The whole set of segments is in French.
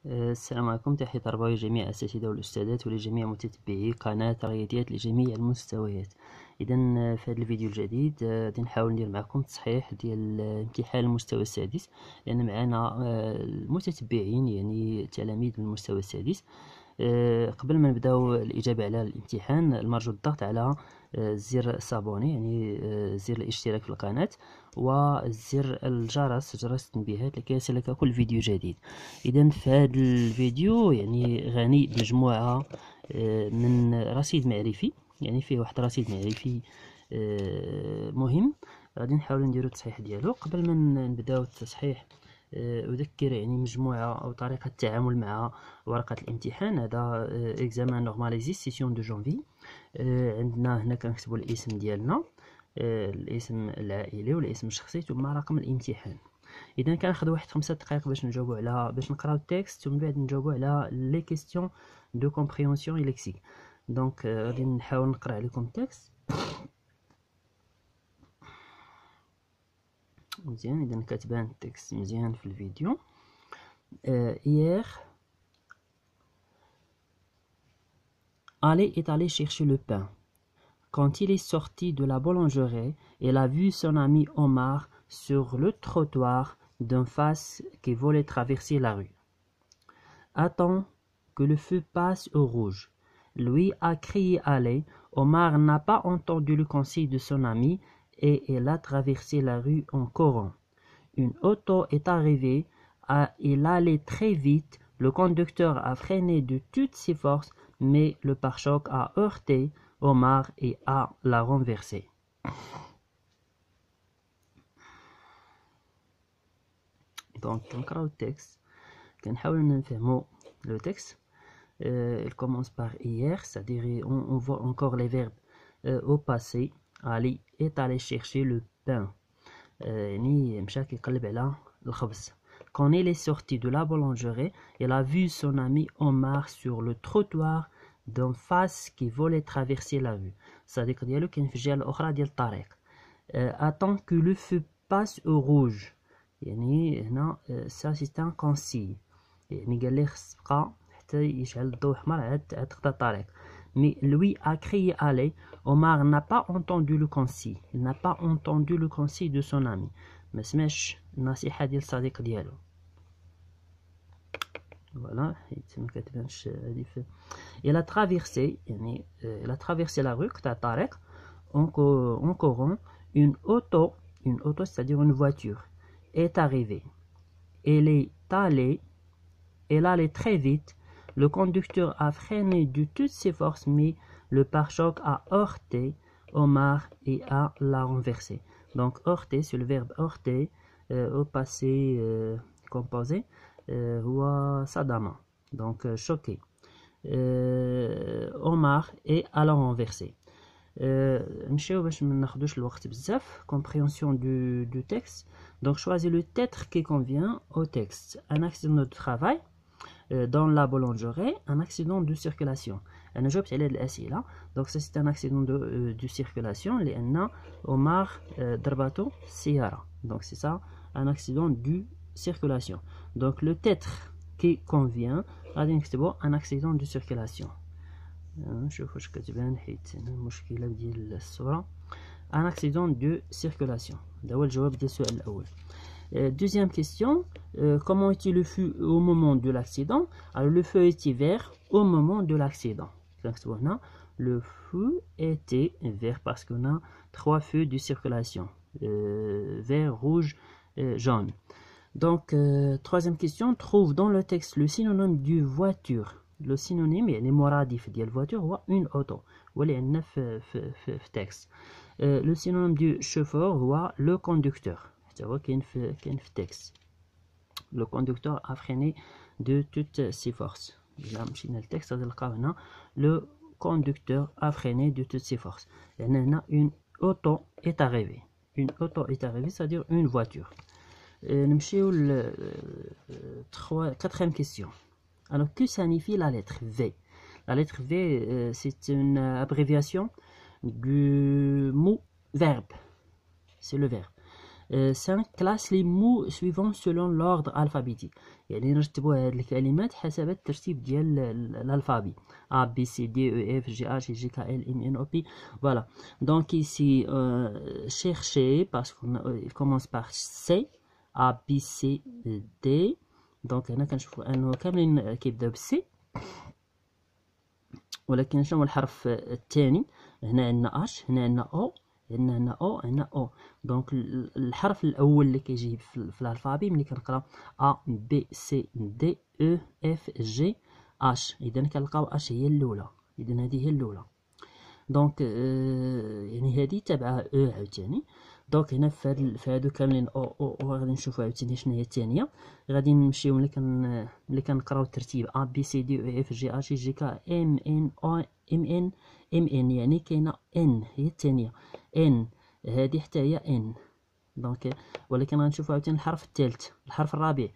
السلام عليكم، تحية تربوية لجميع الأساتذة والأستاذات ولجميع متتبعي قناة رياضيات لجميع المستويات. إذا في هذا الفيديو الجديد غادي نحاول ندير معكم تصحيح ديال امتحان المستوى السادس، لأن معنا المتتبعين يعني تلاميذ من المستوى السادس. قبل ما نبداو الإجابة على الامتحان المرجو الضغط على زر صابوني، يعني زر الاشتراك في القناة، وزر الجرس، جرس التنبيهات، لكي يصلك كل فيديو جديد. إذا في هذا الفيديو يعني غني بمجموعة من رصيد معرفي، يعني فيه واحد رصيد معرفي مهم، غادي نحاول نديرو التصحيح ديالو. قبل ما نبداو التصحيح أذكر يعني مجموعة أو طريقة التعامل مع ورقة الامتحان. هذا إكزامان نورماليزي سيسيون دو جونفي. عندنا هنا كنكتبوا الاسم ديالنا، الاسم العائلي والاسم الشخصي، ثم رقم الامتحان. اذا كناخذ واحد 5 دقائق باش نجاوبوا على نقراو التكست، ومن بعد نجاوبوا على لي كيسيون دو كومبريهنسيون اي ليكسيك. دونك غادي نحاول نقرا عليكم التكست مزيان. اذا كتبان التكست مزيان في الفيديو. hier Ali est allé chercher le pain. Quand il est sorti de la boulangerie, il a vu son ami Omar sur le trottoir d'en face qui voulait traverser la rue. Attends que le feu passe au rouge. Lui a crié allez. Omar n'a pas entendu le conseil de son ami et il a traversé la rue en courant. Une auto est arrivée, il allait très vite. Le conducteur a freiné de toutes ses forces, mais le pare-choc a heurté Omar et a la renversé. Donc, on le texte. Le texte. Il commence par hier, c'est-à-dire on voit encore les verbes au passé. Ali est allé chercher le pain. Quand il est sorti de la boulangerie, il a vu son ami Omar sur le trottoir d'en face qui voulait traverser la rue. صديق ديالو كان في الجهة الأخرى ديال الطريق. Attends que le feu passe au rouge. يعني هنا ça c'est un consigne. يعني قال لي خص تبقى حتى يشعل الضوء أحمر عاد تقطع الطريق. Mais lui a crié allez. Omar n'a pas entendu le conseil. Il n'a pas entendu le conseil de son ami. ما سمعش النصيحة ديال الصديق ديالو. Voilà, ما كتبانش هادي في. Il a traversé يعني il a traversé la rue قطع الطريق en courant. Une auto c'est-à-dire une voiture est arrivée. Elle allait très vite. Le conducteur a freiné de toutes ses forces, mais le pare-choc a heurté Omar et a la renversé. Donc heurter, c'est le verbe heurter au passé composé ou sadama. Donc choqué. Omar et a la renversé. نمشيو باش ما ناخذوش الوقت بزاف. compréhension du texte. Donc choisis le titre qui convient au texte. Un accident de travail dans la boulangerie, un accident de circulation. أنا جاوبت على هاد الأسئلة. Donc ça c'est un accident de circulation لأن عمر ضربته السيارة. Donc c'est ça, un accident de circulation. Donc le titre qui convient غادي نكتبو un accident de circulation. نشوف واش كتبان حيت المشكلة ديال الصورة. un accident de circulation. هذا هو الجواب ديال السؤال الأول. Deuxième question, comment était le feu au moment de l'accident? Alors le feu était vert au moment de l'accident. Le feu était vert parce qu'on a 3 feux de circulation, vert, rouge, jaune. Donc troisième question, trouve dans le texte le synonyme du voiture. Le synonyme يعني مرادف ديال voiture هو une auto واللي عندنا في texte. Le synonyme du chauffeur هو le conducteur. هو كاين في التكست. Le conducteur a freiné de toutes ses forces. إلا مشينا للتكست غادي نلقاو هنا le conducteur a freiné de toutes ses forces. يعني هنا une auto est arrivée. Une auto est arrivée, c'est-à-dire une voiture. نمشيو ل quatrième question. Alors que signifie la lettre V? La lettre V c'est une abréviation du mot verbe. C'est le verbe. 5 classe les mots suivants selon l'ordre alphabétique. يعني نرتبوا هاد الكلمات حسب الترتيب ديال l'alphabet. A, B, C, D, E, F, G, H, J, K, L, M, N, O, P. Voilà. Donc ici, chercher, parce qu'il commence par C, A, B, C, D. Donc هنا كنشوفوا أنه كاملين كيبداو ب C. ولكن شنو هو الحرف الثاني؟ هنا عندنا H، هنا عندنا O، هنا O، هنا O. دونك الحرف الأول اللي كيجي في الألفابي ملي كنقراو A B C D E F G H، إذا كنلقاو H هي الأولى، إذا هذه هي الأولى. دونك يعني هذه تابعة E عاوتاني. دونك هنا في هادو كاملين او غادي نشوفو عاوتاني شنو هي الثانيه. غادي نمشيو ملي كنقراو الترتيب A B C D E F G H J K M N O M N يعني كاينه N هي الثانيه N، هذه حتى هي N. دونك ولكن غنشوفو عاوتاني الحرف الثالث، الحرف الرابع.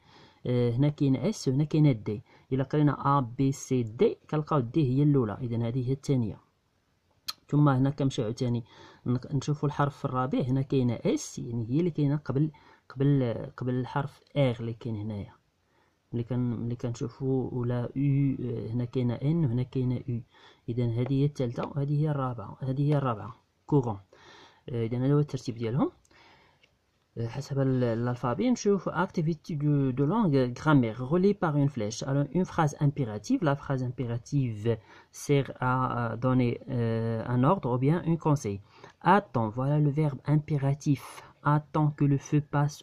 هنا كاينه S وهنا كاينه D. الا قرينا A B C D كنلقاو D هي الاولى، اذا هذه هي الثانيه. ثم هنا كنمشيو عاوتاني نشوفوا الحرف الرابع. هنا كاينه اس، يعني هي اللي كاينه قبل الحرف ار اللي كاين هنايا. ملي كنشوفوا ولا او، هنا كاينه ان وهنا كاينه او، اذا هذه هي الثالثه وهذه هي الرابعه، هذه هي الرابعه كورون. اذا هذا هو الترتيب ديالهم حسب l'alphabet. نشوف activité de langue grammaire reliée par une flèche. Alors une phrase impérative, la phrase impérative sert à donner un ordre ou bien un conseil. Attends, voilà le verbe impératif. Attends que le feu passe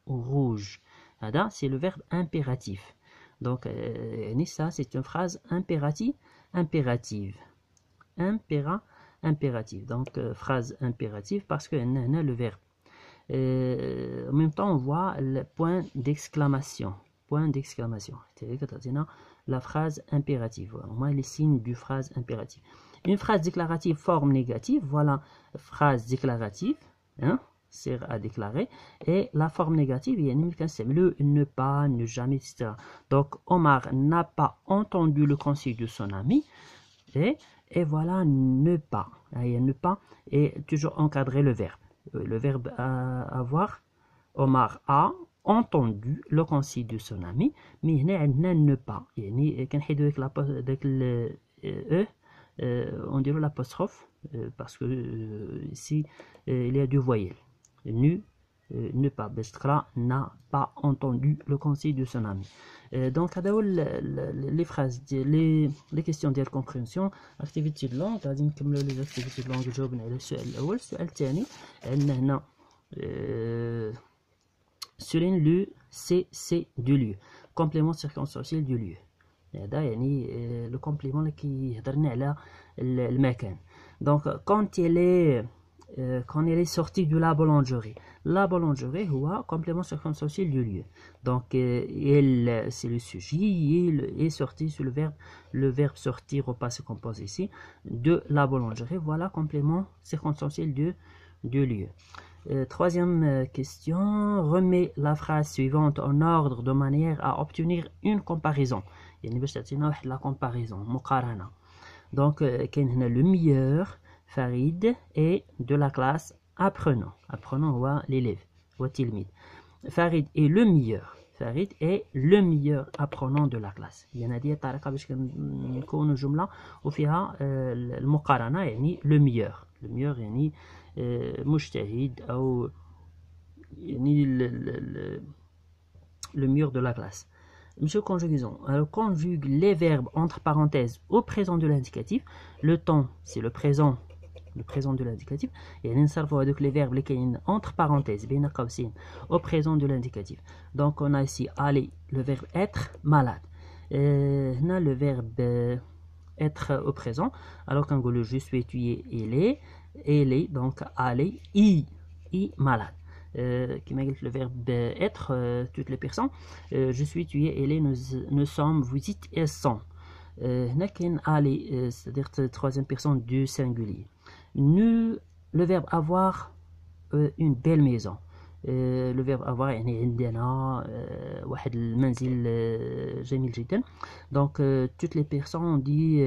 au rouge. C'est le verbe impératif. Donc ça c'est une phrase impérative. Impérative. Donc phrase impérative parce que on a le verbe. En même temps on voit le point d'exclamation. C'est la phrase impérative. On voit les signes du phrase impérative. Une phrase déclarative forme négative, voilà phrase déclarative, hein, sert à déclarer. Et la forme négative, il y a le ne pas, ne jamais, etc. Donc Omar n'a pas entendu le conseil de son ami. Et voilà ne pas. Il y a ne pas et toujours encadrer le verbe. Le verbe avoir. Omar a entendu le conseil de son ami. Mais هنا ne pas. يعني كنحيدو داك ال e, on dirait l'apostrophe parce que ici il y a deux voyelles. Ne pas. Bestra n'a pas entendu le conseil de son ami. Donc les phrases, les questions de compréhension. Activité de langue. غادي نكملوا les activités de langue. جاوبنا على السؤال الأول. السؤال الثاني عندنا هنا souligne le CC du lieu. Complément circonstanciel du lieu. هذا يعني le complément اللي كيهضرنا على المكان. Donc quand elle est sortie de la boulangerie. La boulangerie هو complément circonstanciel du lieu. Donc elle c'est le sujet, il est sorti sur le verbe sortir au passé composé ici de la boulangerie. Voilà complément circonstanciel du lieu. Troisième question, remets la phrase suivante en ordre de manière à obtenir une comparaison. يعني باش تعطينا واحد la comparaison, مقارنة. Donc كاين هنا le meilleur Farid est de la classe apprenant. Apprenant هو l'élève, هو التلميذ. Farid est le meilleur. Farid est le meilleur apprenant de la classe. يعني هذه الطريقة باش نكونوا جملة وفيها المقارنة. يعني le meilleur. Le meilleur يعني مجتهد أو يعني le meilleur de la classe. Monsieur conjugaison. Alors conjugue les verbes entre parenthèses au présent de l'indicatif. Le temps c'est le présent de l'indicatif. يعني نصرفوا هذوك les verbes اللي كاينين entre parenthèses بين قوسين au présent de l'indicatif. Donc on a ici aller, le verbe être, malade. هنا le verbe être au présent. Alors quand on je suis, tu es, elle est, donc aller, i malade. Comme le verbe être, toutes les personnes. Je suis, tu es, elle est, nous sommes, vous dites, elles sont. aller, c'est-à-dire troisième personne du singulier. Le verbe avoir une belle maison. Le verbe avoir يعني عندنا واحد المنزل جميل جدا. Donc toutes les personnes on dit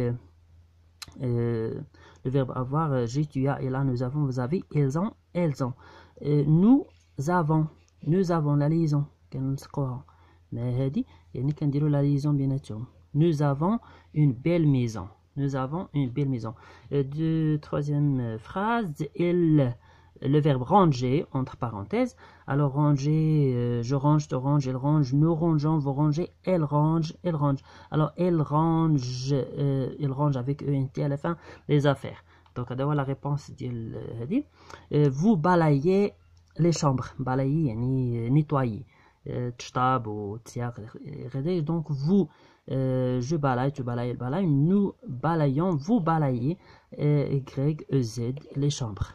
le verbe avoir, j'ai, tu as, et là nous avons, vous avez, elles ont. nous avons la liaison كنسقوها مع هذه يعني كنديروا la liaison بيناتهم. Nous avons une belle maison. Nous avons une belle maison. Troisième phrase, le verbe ranger, entre parenthèses. Alors, ranger, je range, tu ranges, elle range, nous rangeons, vous rangez, elle range, elle range. Alors, elle range avec ENT à la fin, les affaires. Donc, la réponse dit, vous balayez les chambres. Balayer, yani nettoyer. تشطاب وتسياق. Donc, vous, je balaye, tu balayes, elle balaye, nous balayons, vous balayez, Y, E, Z, les chambres.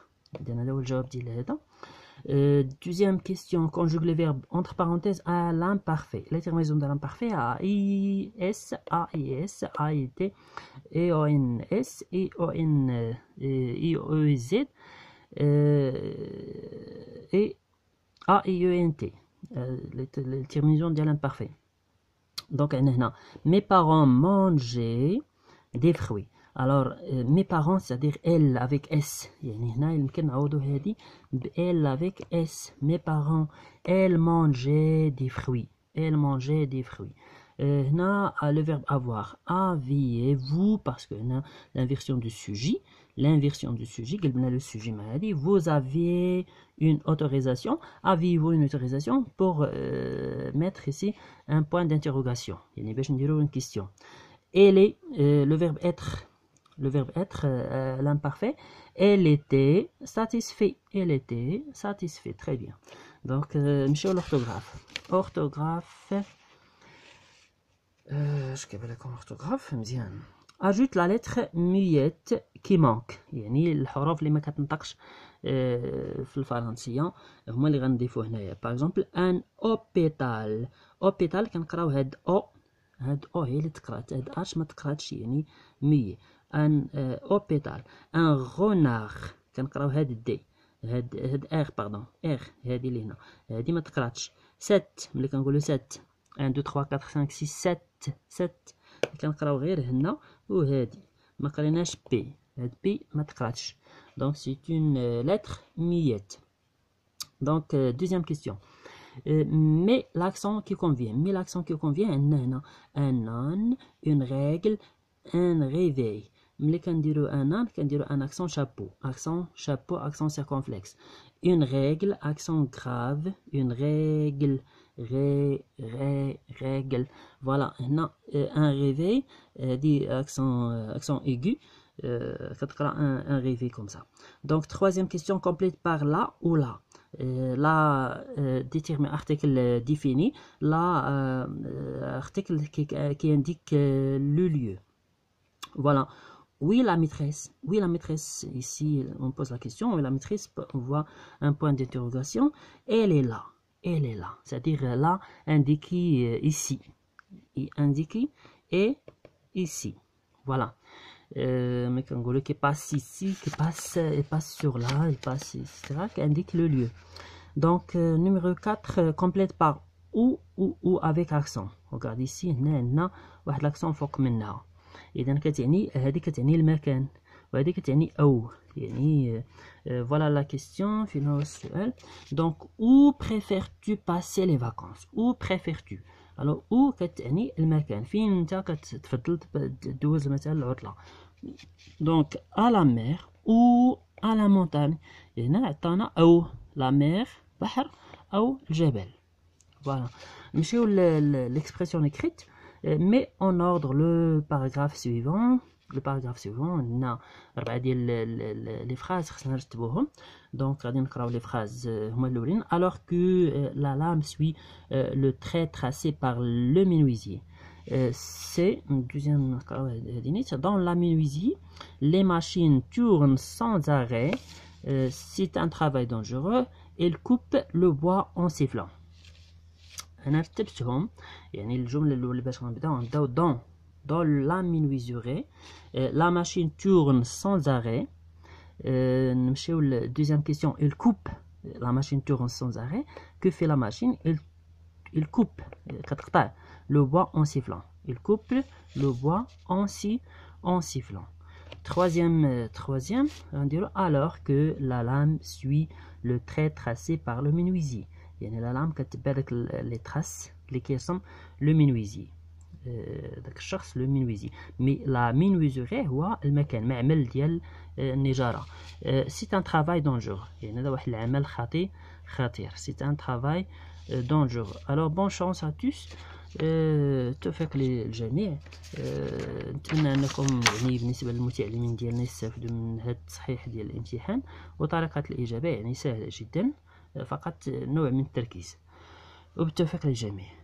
Deuxième question, conjugue les verbes entre parenthèses à l'imparfait. Les terminaisons de l'imparfait à I-S, A-I-S, A-I-T, E-O-N-S, I-O-E-Z, et A-I-E-N-T. Les terminaisons de l'imparfait. Donc, mes parents mangeaient des fruits. Alors, mes parents, c'est-à-dire elle avec S. Elle avec S. Mes parents, elles mangeaient des fruits. Elles mangeaient des fruits. Le verbe avoir. Aviez-vous, parce que l'inversion du sujet. L'inversion du sujet, le sujet maladie. Vous aviez une autorisation. Aviez-vous une autorisation pour mettre ici un point d'interrogation. Il y a une question. Elle est, le verbe être. Le verbe être, l'imparfait. Elle était satisfait. Elle était satisfait. Très bien. Donc, monsieur l'orthographe. Orthographe. Je vais comme orthographe. Ajoute la lettre muette qui manque. يعني الحروف اللي ما كتنطقش في الفرنسية هما اللي غنضيفو هنايا. Par exemple, un hôpital. hôpital كنقراو هاد او. هاد او هي اللي تقرات. هاد اش ما تقراتش يعني مي. un hôpital. un renard كنقراو هاد دي. هاد ار باردون. ار هادي اللي هنا. هادي ما تقراتش. 7 ملي كنقولو 7. 1 2 3 4 5 6 7. 7 كنقراو غير هنا وهادي ما قريناش بي. هاد بي ما تقراتش. Donc c'est une lettre muette. Donc deuxième question. Mais l'accent qui convient. Mais l'accent qui convient un non, une règle, un réveil. ملي كنديرو كنديرو un accent chapeau. Accent chapeau, accent circonflexe. Une règle, accent grave, une règle règle. Voilà, un réveil, dit accent aigu, un réveil comme ça. Donc, troisième question complète par là ou là. Là, détermine article défini. Là, article qui indique le lieu. Voilà. Oui, la maîtresse. Oui, la maîtresse. Ici, on pose la question. Oui, la maîtresse, on voit un point d'interrogation. Elle est là. Elle est là. C'est-à-dire là, indiqué ici. Indiqué et ici. Voilà. Mais quand qui passe ici, qui passe, il passe sur là, il passe, etc., qui indique le lieu. Donc, numéro 4, complète par ou avec accent. Regarde ici, هنا واحد l'accent فوق منها. إذا كتعني هذه كتعني المكان وهذه كتعني أو يعني voilà la question في نهاية السؤال. Donc où préfères-tu passer les vacances? Où préfères-tu? Alors où كتعني المكان فين أنت كتفضل تدوز مثلا العطلة. Donc à la mer ou à la montagne. هنا عطانا أو la mer بحر أو الجبل. Voilà. نمشيو l'expression écrite. Mais en ordre le paragraphe suivant. Le paragraphe suivant, on a les phrases خصنا نرتبوهم. Donc غادي نقراو les phrases هما الاولين. Alors que la lame suit le trait tracé par le menuisier. C'est deuxième dans la menuiserie, les machines tournent sans arrêt. C'est un travail dangereux. Ils coupent le bois en sifflant. أنا رتبتهم يعني الجملة الأولى باش غنبداو dans la menuiserie. La machine tourne sans arrêt. نمشيو deuxième question. Il coupe. La machine tourne sans arrêt. Que fait la machine? Il coupe كتقطع le bois en sifflant. Il coupe le bois en sifflant. troisième نديرو alors que la lame suit le trait tracé par le menuisier. يعني la lame كتبع داك les traces اللي كيرسم le menuisier. داك الشخص لو مينويزي. مي لا مينويزوري هو المكان معمل ديال النجارة. سي ان ترافاي دونجور، يعني هذا واحد العمل خطير. سي ان ترافاي دونجور. الوغ بون شانس ا توس. توفيق للجميع. نتمنى انكم يعني بالنسبه للمتعلمين ديالنا يستافدوا من هذا التصحيح ديال الامتحان. وطريقه الاجابه يعني سهله جدا، فقط نوع من التركيز. وبالتوفيق للجميع.